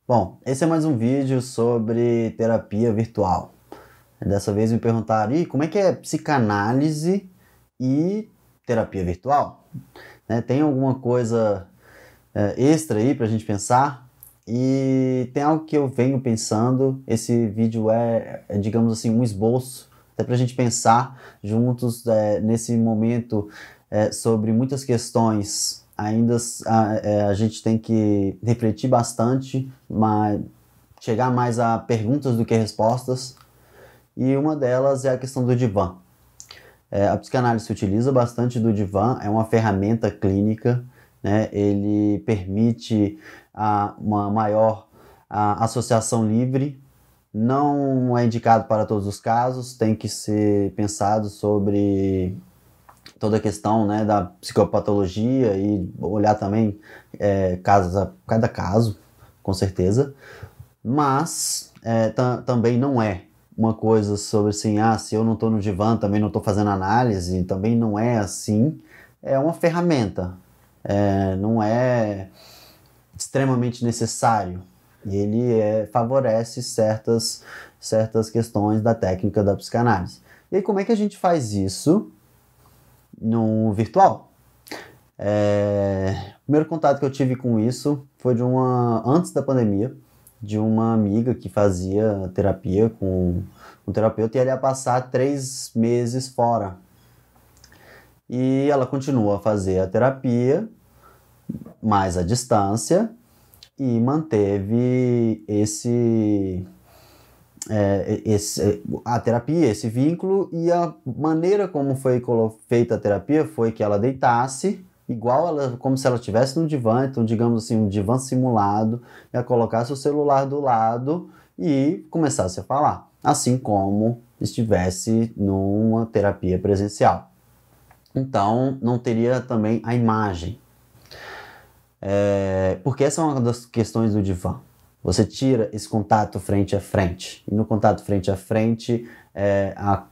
Bom, esse é mais um vídeo sobre terapia virtual. Dessa vez me perguntaram, como é que é psicanálise e terapia virtual? Tem alguma coisa extra aí pra gente pensar? E tem algo que eu venho pensando, esse vídeo digamos assim, um esboço, até pra gente pensar juntos nesse momento sobre muitas questões. Ainda a gente tem que refletir bastante, mas chegar mais a perguntas do que respostas, e uma delas é a questão do divã. A psicanálise se utiliza bastante do divã, é uma ferramenta clínica, né? Ele permite uma maior associação livre, não é indicado para todos os casos, tem que ser pensado sobre toda a questão, né, da psicopatologia e olhar também cada caso, com certeza. Mas também não é uma coisa sobre assim, se eu não estou no divã, também não estou fazendo análise, também não é assim. É uma ferramenta, não é extremamente necessário. E ele favorece certas questões da técnica da psicanálise. E aí, como é que a gente faz isso no virtual? O primeiro contato que eu tive com isso foi antes da pandemia, de uma amiga que fazia terapia com um terapeuta, e ela ia passar 3 meses fora. E ela continua a fazer a terapia, mais à distância, e manteve a terapia, esse vínculo, e a maneira como foi feita a terapia foi que ela deitasse, como se ela estivesse no divã, então digamos assim, um divã simulado, e ela colocasse o celular do lado e começasse a falar, assim como estivesse numa terapia presencial. Então, não teria também a imagem. Porque essa é uma das questões do divã. Você tira esse contato frente a frente. E no contato frente a frente, há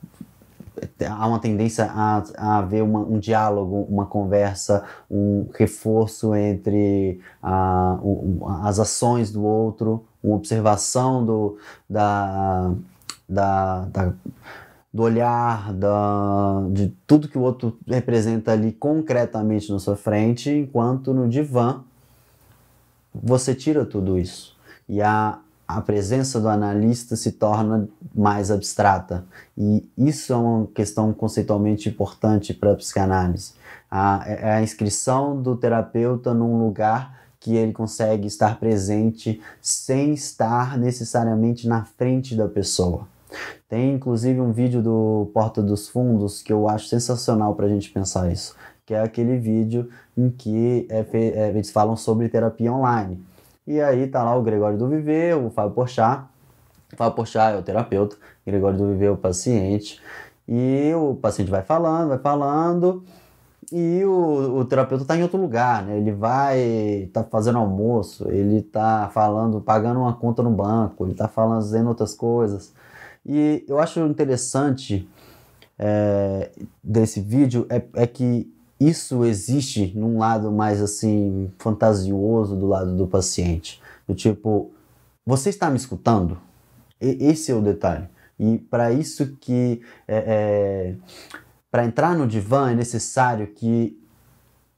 uma tendência a haver um diálogo, uma conversa, um reforço entre as ações do outro, uma observação do olhar, de tudo que o outro representa ali concretamente na sua frente, enquanto no divã você tira tudo isso. E a presença do analista se torna mais abstrata. E isso é uma questão conceitualmente importante para a psicanálise. A inscrição do terapeuta num lugar que ele consegue estar presente sem estar necessariamente na frente da pessoa. Tem inclusive um vídeo do Porta dos Fundos que eu acho sensacional para a gente pensar isso, que é aquele vídeo em que eles falam sobre terapia online. E aí tá lá o Gregório do Viver, o Fábio Porchat. O Fábio Porchat é o terapeuta, o Gregório do Viver é o paciente. E o paciente vai falando, e o terapeuta tá em outro lugar, né? Ele tá fazendo almoço, ele tá falando, pagando uma conta no banco, ele tá fazendo outras coisas. E eu acho interessante desse vídeo que isso existe num lado mais assim fantasioso do lado do paciente, do tipo, você está me escutando? Esse é o detalhe. E para isso que para entrar no divã é necessário que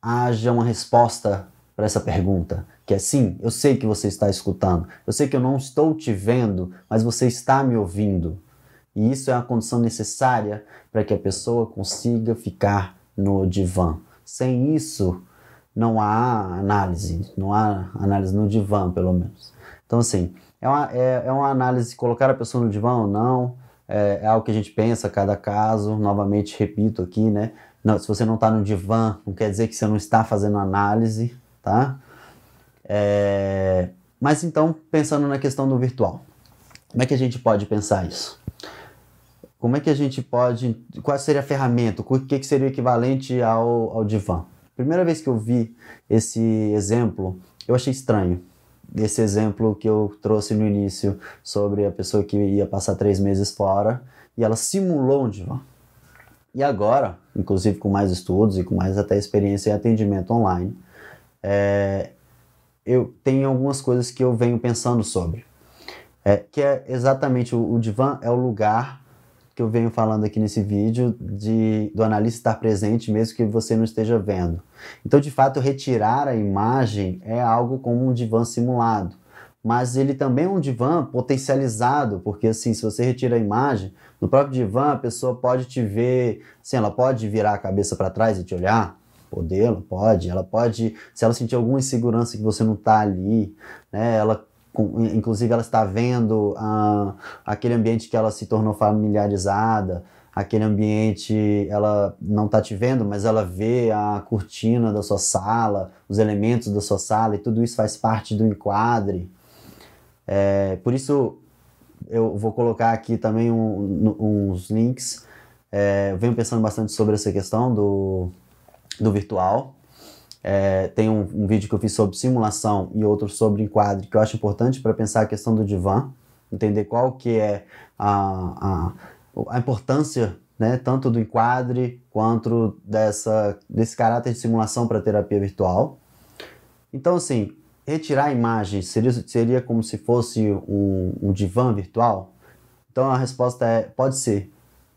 haja uma resposta para essa pergunta, que é sim, eu sei que você está escutando, eu sei que eu não estou te vendo, mas você está me ouvindo. E isso é a condição necessária para que a pessoa consiga ficar no divã. Sem isso, não há análise no divã, pelo menos. Então, assim, é uma análise, colocar a pessoa no divã ou não, é algo que a gente pensa a cada caso. Novamente, repito aqui, né? Não, se você não está no divã, não quer dizer que você não está fazendo análise, tá? Mas então, pensando na questão do virtual, como é que a gente pode pensar isso? Como é que a gente pode... Qual seria a ferramenta? O que seria o equivalente ao divã? Primeira vez que eu vi esse exemplo, eu achei estranho. Esse exemplo que eu trouxe no início sobre a pessoa que ia passar 3 meses fora e ela simulou um divã. E agora, inclusive com mais estudos e com mais até experiência em atendimento online, eu tenho algumas coisas que eu venho pensando sobre. Que é exatamente o divã é o lugar que eu venho falando aqui nesse vídeo do analista estar presente mesmo que você não esteja vendo. Então, de fato, retirar a imagem é algo como um divã simulado, mas ele também é um divã potencializado, porque assim, se você retira a imagem, no próprio divã a pessoa pode te ver, assim, ela pode virar a cabeça para trás e te olhar, ela pode, se ela sentir alguma insegurança que você não está ali, né, inclusive ela está vendo aquele ambiente que ela se tornou familiarizada, aquele ambiente, ela não está te vendo, mas ela vê a cortina da sua sala, os elementos da sua sala, e tudo isso faz parte do enquadre. Por isso, eu vou colocar aqui também uns links. Eu venho pensando bastante sobre essa questão do virtual. Tem um vídeo que eu fiz sobre simulação e outro sobre enquadre, que eu acho importante para pensar a questão do divã, entender qual que é a importância, né, tanto do enquadre quanto desse caráter de simulação para terapia virtual. Então, assim, retirar a imagem seria como se fosse um divã virtual? Então a resposta é, pode ser.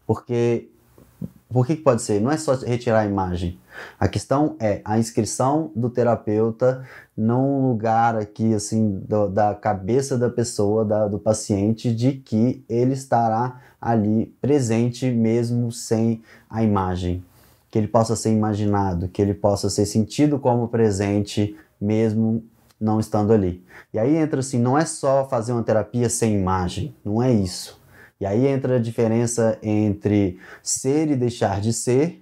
Por que pode ser? Não é só retirar a imagem. A questão é a inscrição do terapeuta num lugar aqui, assim, da cabeça da pessoa, do paciente, de que ele estará ali presente mesmo sem a imagem. Que ele possa ser imaginado, que ele possa ser sentido como presente mesmo não estando ali. E aí entra assim, não é só fazer uma terapia sem imagem, não é isso. E aí entra a diferença entre ser e deixar de ser,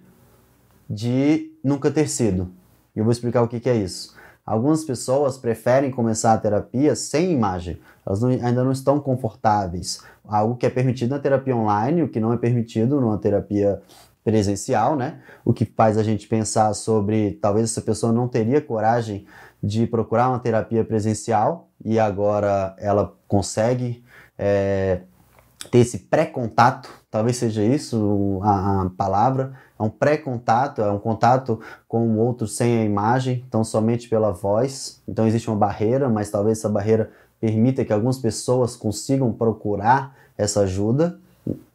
de nunca ter sido. E eu vou explicar o que é isso. Algumas pessoas preferem começar a terapia sem imagem. Elas ainda não estão confortáveis. Algo que é permitido na terapia online, o que não é permitido numa terapia presencial, né? O que faz a gente pensar sobre talvez essa pessoa não teria coragem de procurar uma terapia presencial e agora ela consegue ter esse pré-contato, talvez seja isso a palavra, é um pré-contato, é um contato com o outro sem a imagem, então somente pela voz. Então existe uma barreira, mas talvez essa barreira permita que algumas pessoas consigam procurar essa ajuda,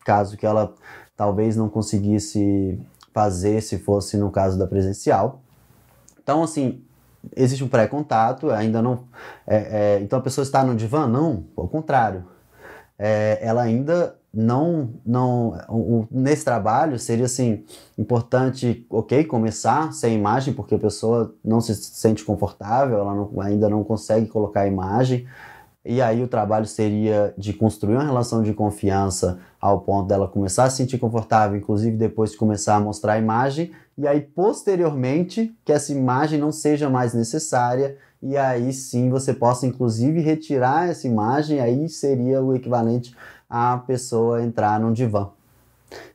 caso que ela talvez não conseguisse fazer se fosse no caso da presencial. Então, assim, existe um pré-contato, ainda não... então a pessoa está no divã? Não, ao contrário. Ela ainda nesse trabalho seria assim importante, começar sem imagem, porque a pessoa não se sente confortável, ela ainda não consegue colocar a imagem, e aí o trabalho seria de construir uma relação de confiança ao ponto dela começar a se sentir confortável, inclusive depois de começar a mostrar a imagem, e aí posteriormente que essa imagem não seja mais necessária, e aí sim você possa inclusive retirar essa imagem, aí seria o equivalente a pessoa entrar num divã.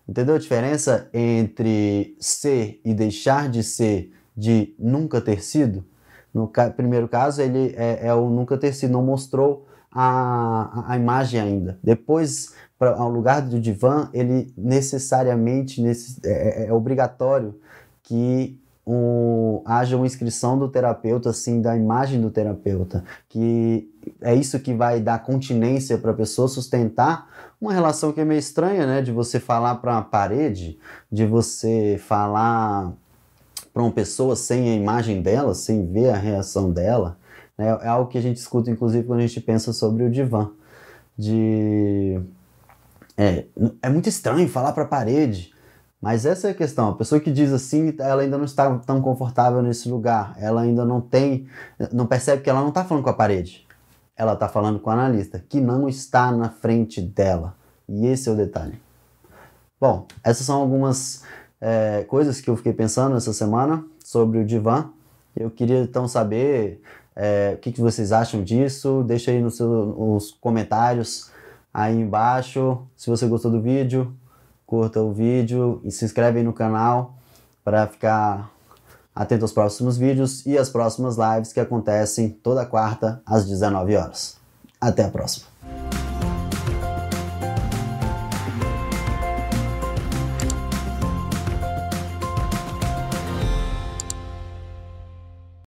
Entendeu a diferença entre ser e deixar de ser, de nunca ter sido? No primeiro caso, ele é o nunca ter sido, não mostrou a imagem ainda. Depois, ao lugar do divã, ele necessariamente é obrigatório que haja uma inscrição do terapeuta, assim, da imagem do terapeuta, que é isso que vai dar continência para a pessoa sustentar uma relação que é meio estranha, né? De você falar para uma parede, de você falar para uma pessoa sem a imagem dela, sem ver a reação dela, né? É algo que a gente escuta, inclusive, quando a gente pensa sobre o divã. É muito estranho falar para a parede, mas essa é a questão. A pessoa que diz assim, ela ainda não está tão confortável nesse lugar, ela ainda não percebe que ela não está falando com a parede, ela está falando com o analista, que não está na frente dela, e esse é o detalhe. Bom, essas são algumas coisas que eu fiquei pensando essa semana sobre o divã. Eu queria então saber o que vocês acham disso. Deixa aí nos comentários aí embaixo. Se você gostou do vídeo, curta o vídeo e se inscreve aí no canal para ficar atento aos próximos vídeos e às próximas lives que acontecem toda quarta às 19 horas. Até a próxima!